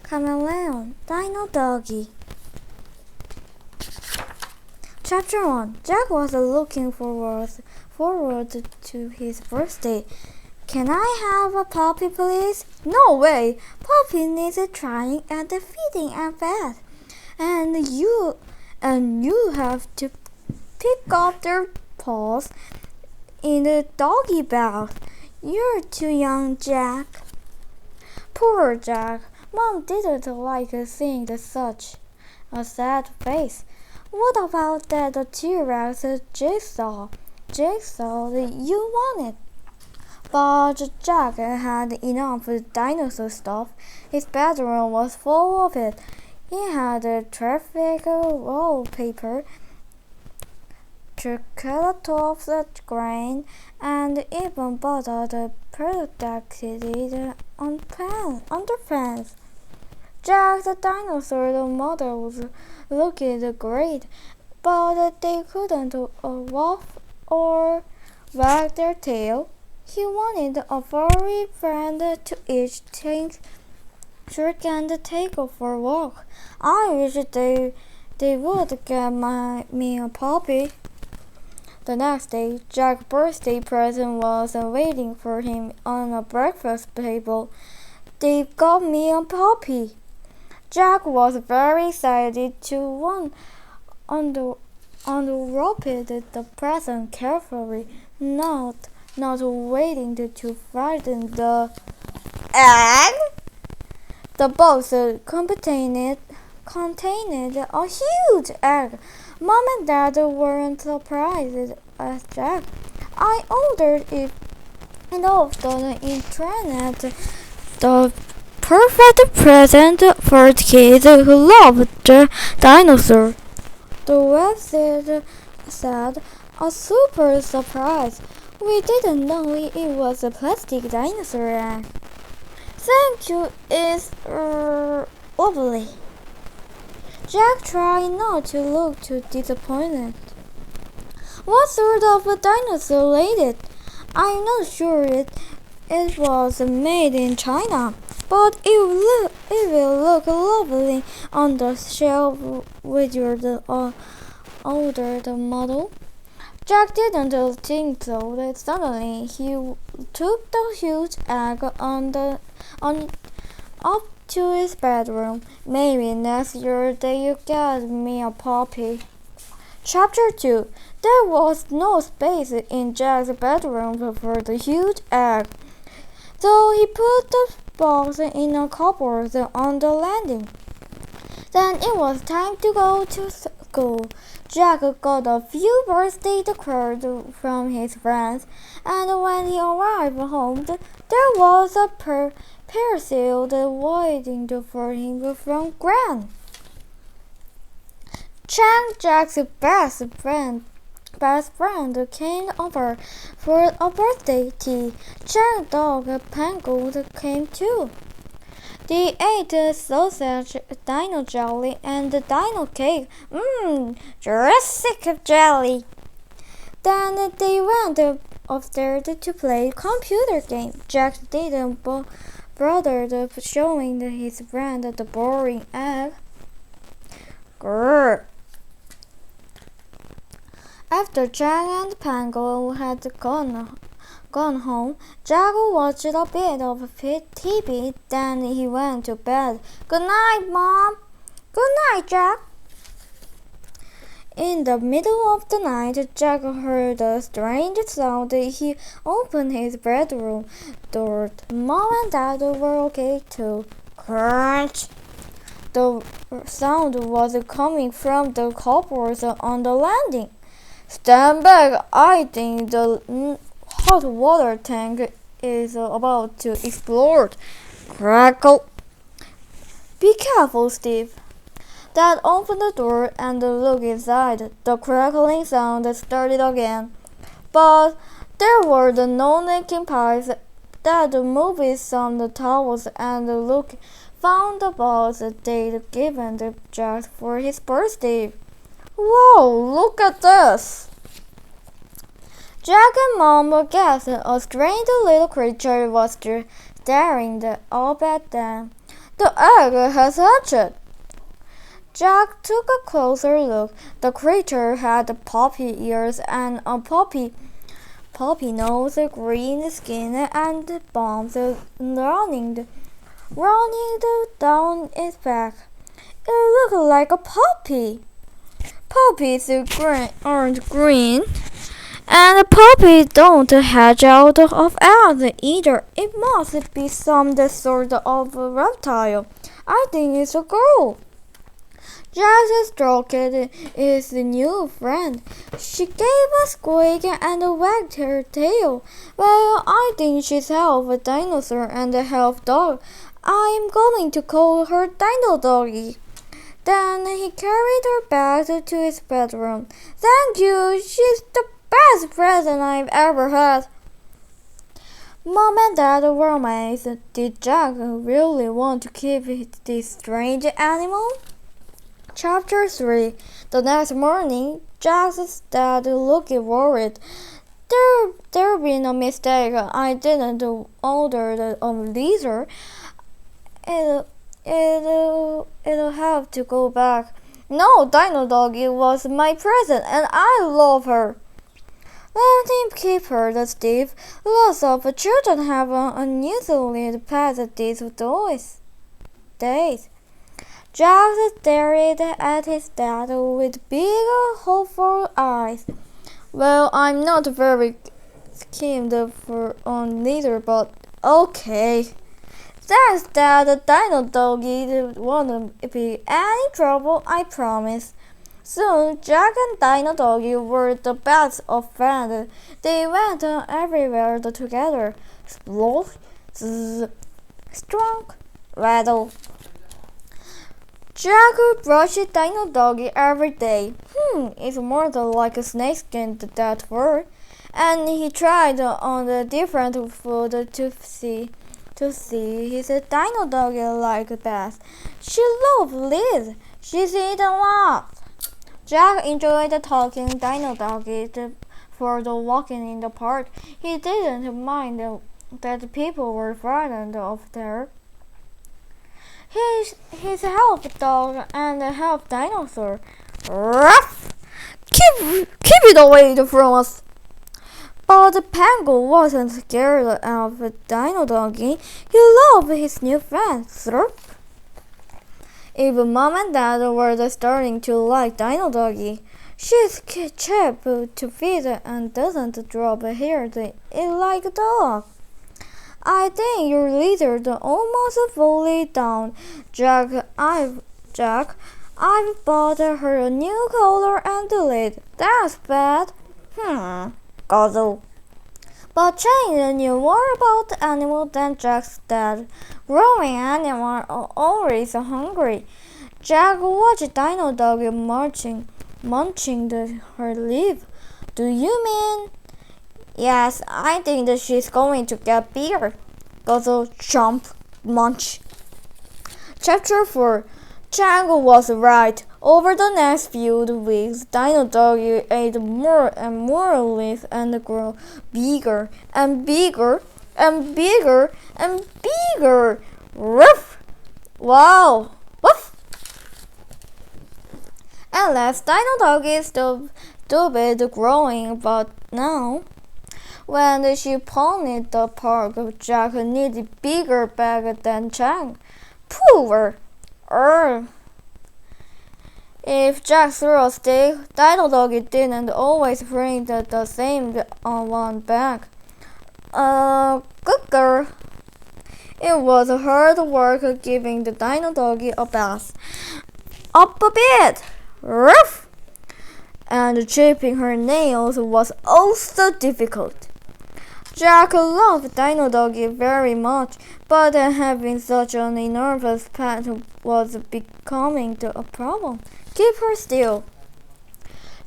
Chameleon, Dino Doggy. Chapter 1. Jack was looking forward to his birthday. Can I have a puppy, please? No way! Puppy needs trying and feeding and bath. And you have to pick up their paws in the doggy bath. You're too young, Jack. Poor Jack. Mom didn't like seeing such a sad face. What about that T-Rex jigsaw? Jigsaw that you wanted? But Jack had enough dinosaur stuff. His bedroom was full of it. He had traffic wallpaper, Triceratops grain, and even bought a protected underpants. Jack the dinosaur models looked great, but they couldn't waft or wag their tail. He wanted a furry friend to each trick and take for a walk. I wish they would get me a puppy. The next day, Jack's birthday present was waiting for him on a breakfast table. They got me a puppy. Jack was very excited to unwrap the present carefully, not waiting to frighten the egg. The box contained a huge egg. Mom and Dad weren't surprised as Jack. I ordered it off the internet. The perfect present for kids who love the dinosaur. The website said, a super surprise. We didn't know it was a plastic dinosaur egg. Thank you, it's lovely. Jack tried not to look too disappointed. What sort of a dinosaur laid it? I'm not sure it was made in China, but it will look lovely on the shelf with your ordered model. Jack didn't think so. Suddenly, he took the huge egg up to his bedroom. Maybe next year they'll get me a puppy. Chapter 2. There was no space in Jack's bedroom for the huge egg, so he put the box in a cupboard on the landing. Then it was time to go to school. Jack got a few birthday cards from his friends, and when he arrived home, there was a parcel waiting for him from Gran. Jack's best friend came over for a birthday tea. Jack's dog Pango came too. They ate sausage, dino jelly, and dino cake. Jurassic jelly. Then they went upstairs to play computer game. Jack didn't bother showing his friend the boring egg. Grrr. After Jack and Pango had gone home, Jack watched a bit of TV, then he went to bed. Good night, Mom. Good night, Jack. In the middle of the night, Jack heard a strange sound. He opened his bedroom door. Mom and Dad were okay too. Crunch! The sound was coming from the cupboards on the landing. Stand back! I think the hot water tank is about to explode. Crackle! Be careful, Steve. Dad opened the door and looked inside. The crackling sound started again. But there were no leaking pipes. Dad moved some towels and found the box they'd given Jack for his birthday. Whoa, look at this! Jack and Mom guessed a strange little creature was staring up at them. The egg has hatched. Jack took a closer look. The creature had poppy ears and a poppy nose, green skin, and bombs running down its back. It looked like a poppy. Poppies aren't green, and poppies don't hatch out of eggs either. It must be some sort of reptile. I think it's a girl. Jack stroked his new friend. She gave a squeak and wagged her tail. Well, I think she's half a dinosaur and half dog. I'm going to call her Dino Doggy. Then he carried her back to his bedroom. Thank you, she's the best present I've ever had. Mom and Dad were amazed. Did Jack really want to keep this strange animal? Chapter 3. The next morning, Jack's dad looked worried. There's been a mistake. I didn't order the lizard. It'll have to go back. No, Dino Doggy was my present, and I love her. Let him keep her, the Steve. Lots of children have unusually past these days. Jack stared at his dad with big, hopeful eyes. Well, I'm not very keen on neither, but okay. Thanks, Dad. The Dino Doggy won't be any trouble, I promise. Soon, Jack and Dino Doggy were the best of friends. They went everywhere together. Splash, zzz, strong, rattle. Jack brushed Dino Doggy every day. It's more like a snakeskin, that word. And he tried on the different food to see his Dino Doggy like best. She loved Liz. She's eaten a lot. Jack enjoyed talking Dino Doggy for the walking in the park. He didn't mind that people were frightened of her. He's half dog and half dinosaur. Ruff! Keep it away from us! But the penguin wasn't scared of Dino Doggy. He loved his new friend. Slurp. Even Mom and Dad were starting to like Dino Doggy. She's cheap to feed and doesn't drop hair like a dog. I think your lizard almost fully down, Jack. I've bought her a new collar and lid. That's bad. Guzzle. But Jane knew more about animals than Jack's dad. Growing animals are always hungry. Jack watched Dino Doggy munching her leaf. Do you mean? Yes, I think that she's going to get bigger. Guzzle, chomp, munch. Chapter 4. Jack was right. Over the next few weeks, Dino Doggy ate more and more leaf and grew bigger and bigger and bigger and bigger. Ruff! Wow! Woof! At last, Dino Doggy stopped growing, but now, when she ponied the park, Jack needed bigger bag than Jack. Poor! If Jack threw a stick, Dino Doggy didn't always bring the same one back. Good girl. It was hard work giving the Dino Doggy a bath. Up a bit! Ruff! And chipping her nails was also difficult. Jack loved Dino Doggy very much, but having such an nervous pet was becoming a problem. Keep her still.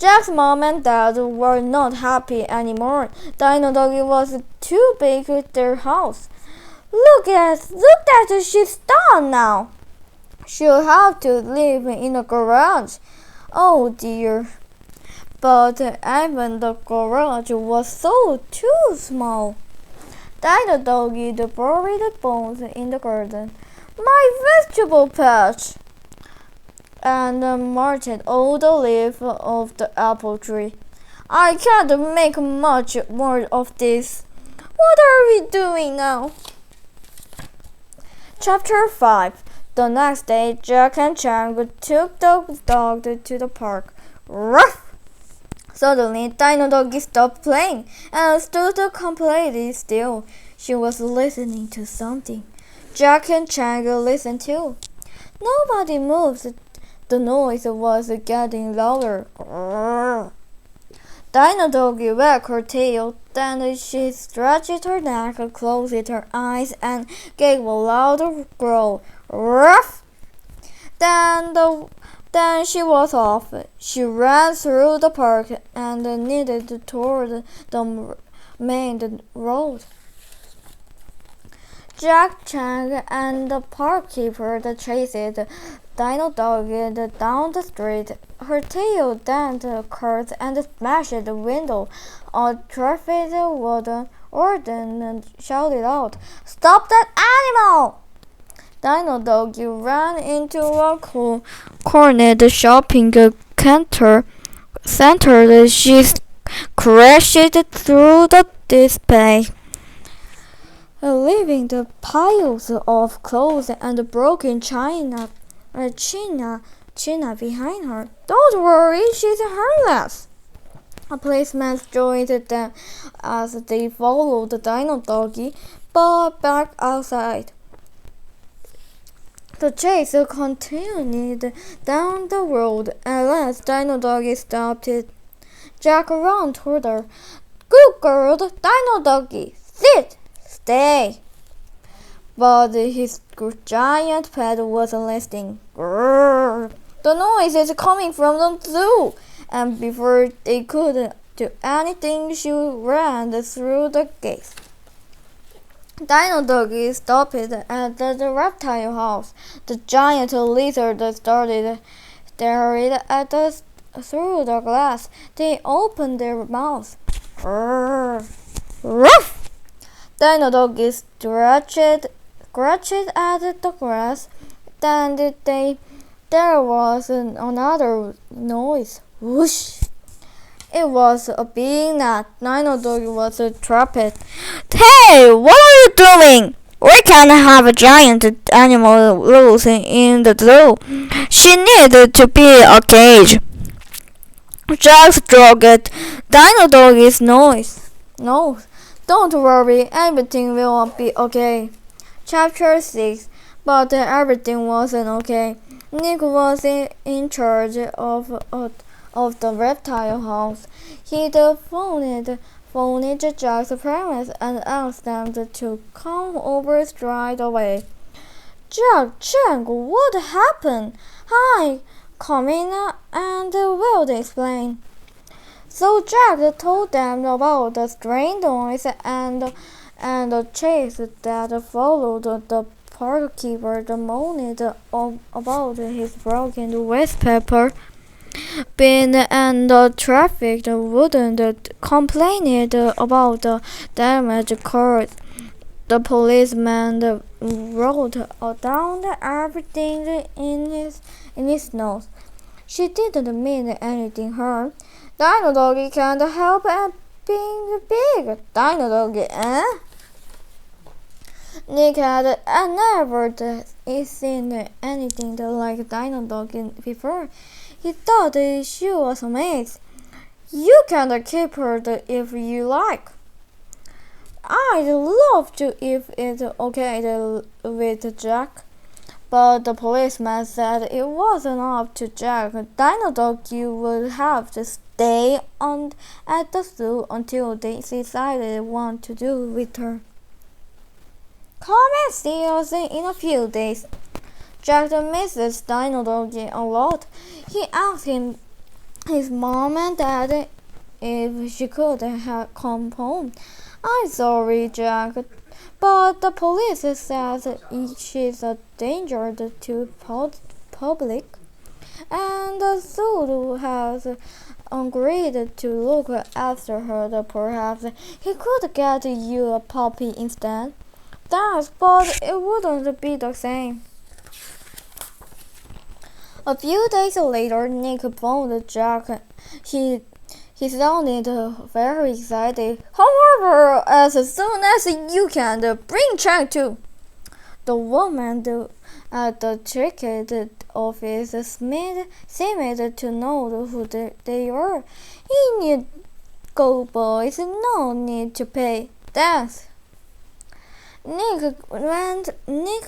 Jack's mom and dad were not happy anymore. Dino Doggy was too big for their house. Look at she's done now. She'll have to live in a garage. Oh dear. But even the garage was so too small. Dino Doggy buried bones in the garden. My vegetable patch! And marched all the leaf of the apple tree. I can't make much more of this. What are we doing now? Chapter 5. The next day, Jack and Chang took the dog to the park. Ruff! Suddenly, Dino Doggy stopped playing and stood completely still. She was listening to something. Jack and Chang listened too. Nobody moved. The noise was getting louder. Dino Doggy wagged her tail. Then she stretched her neck, closed her eyes, and gave a loud growl. Ruff! Then she was off. She ran through the park and headed toward the main road. Jack, Chang, and the park keeper chased Dino Doggy down the street. Her tail dented cars and smashed the window. A traffic warden and shouted out, "Stop that animal!" Dino Doggy ran into a cornered shopping center. She crashed through the display, leaving the piles of clothes and broken china behind her. Don't worry, she's harmless. A policeman joined them as they followed the Dino Doggy, but back outside. The chase continued down the road. At last, Dino Doggy stopped it. Jack ran toward her. Good girl, Dino Doggy. Sit! Stay! But his giant pet wasn't listening. Grrr. The noise is coming from the zoo. And before they could do anything, she ran through the gate. Dino Doggy stopped at the reptile house. The giant lizard started staring at us through the glass. They opened their mouths. Ruff! Dino Doggy scratched at the grass. Then there was another noise. Whoosh! It was a big gnat. Dino Doggy was trapped. Hey, what are you doing? We can't have a giant animal loose in the zoo. She needs to be a cage. Jack stroked Dino Doggy's nose. No, don't worry, everything will be okay. Chapter 6. But everything wasn't okay. Nick was in charge of the reptile house. He phoned Jack's parents and asked them to come over straight away. Jack, Chang, what happened? Hi, come in and Will explain. So Jack told them about the strange noise and the chase that followed the park keeper, moaned about his broken wallpaper bin and the traffic warden complained about the damaged car. The policeman wrote down everything in his notes. She didn't mean anything harm. Dino Doggy can't help being big. Dino Doggy, eh? Nick had never seen anything like Dino Doggy before. He thought she was amazed. You can keep her if you like. I'd love to if it's okay with Jack. But the policeman said it wasn't up to Jack. Dino Doggy would have to stay at the zoo until they decided what to do with her. Come and see us in a few days. Jack misses Dino Doggy a lot. He asked his mom and dad if she could come home. I'm sorry, Jack, but the police says she's a danger to public, and the zoo has agreed to look after her. Perhaps he could get you a puppy instead. Thanks, but it wouldn't be the same. A few days later, Nick phoned Jack. He sounded very excited. However, as soon as you can, bring Jack too. The woman at the ticket office seemed to know who they were. He knew, go boys, no need to pay. Thanks. Nick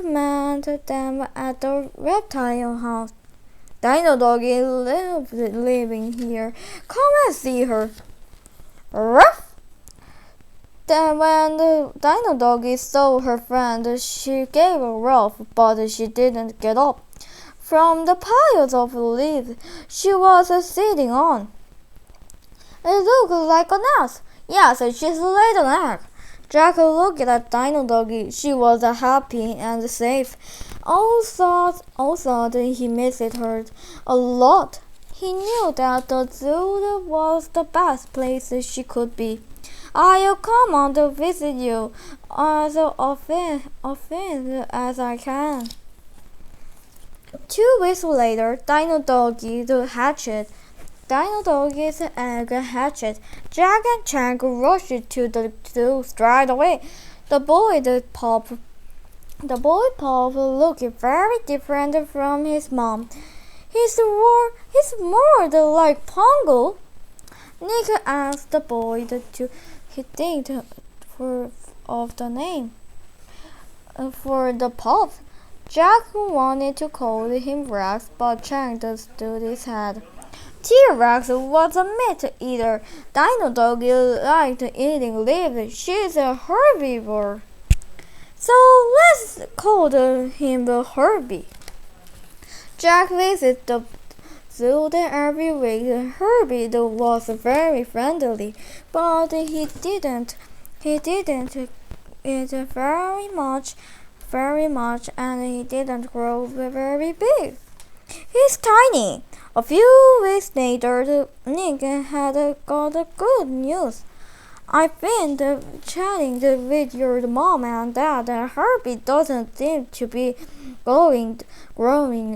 met them at the reptile house. Dino Doggy living here. Come and see her. Ruff! Then when the Dino Doggy saw her friend, she gave a rough, but she didn't get up from the piles of leaves she was sitting on. It looked like a nest. Yes, she's laid an egg. Jack looked at Dino Doggy. She was happy and safe. Also thought he missed her a lot. He knew that the zoo was the best place she could be. I'll come on to visit you as often as I can. 2 weeks later, Dino Doggy's egg hatched. Jack and Chang rushed to the zoo straight away. The boy Pop looked very different from his mom. He's more like Pongo. Nick asked the boy to think of the name for the pup. Jack wanted to call him Rex, but Chang stood his head. T-Rex was a meat eater. Dino Doggy liked eating leaves. She's a herbivore. So let's call him Herbie. Jack visited the zoo every week. Herbie was very friendly, but he didn't eat very much, and he didn't grow very big. He's tiny. A few weeks later, Nick had got good news. I've been chatting with your mom and dad, and Herbie doesn't seem to be growing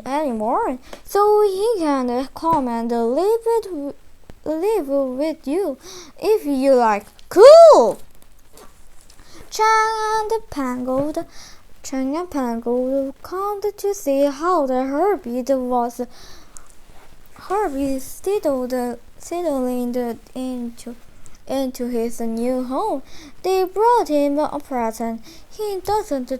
anymore, so he can come and live with you if you like. Cool! Chang and Pango come to see how the Herbie settling into his new home. They brought him a present. He doesn't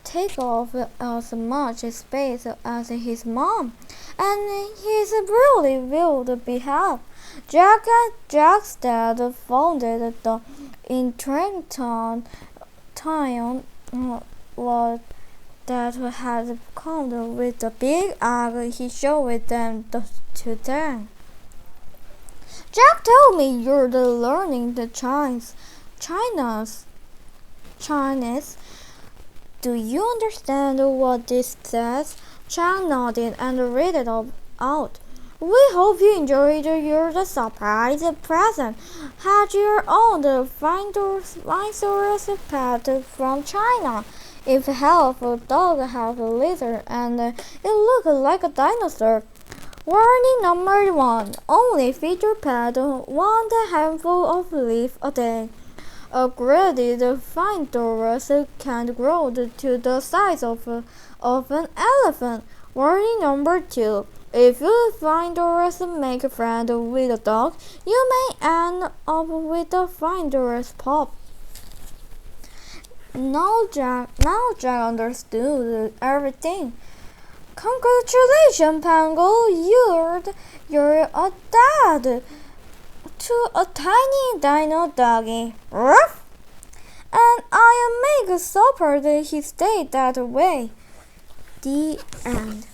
take off as much space as his mom, and he's really will be happy. Jack's dad founded the interesting town that had come with the big egg. He showed them to them. Jack told me you're learning the Chinese. Do you understand what this says? Chang nodded and read it out. We hope you enjoyed your surprise present. Had your own rhinoceros pet from China. If half a dog, half a lizard, and it looked like a dinosaur. Warning number 1. Only feed your pet 1 handful of leaf a day. A greedy rhinoceros can grow to the size of an elephant. Warning number 2. If you rhinoceros make a friend with a dog, you may end up with a rhinoceros pup. Now Jack understood everything. Congratulations, Pango! You're a dad to a tiny Dino Doggy. Ruff! And I am make supper that he stayed that way. The end.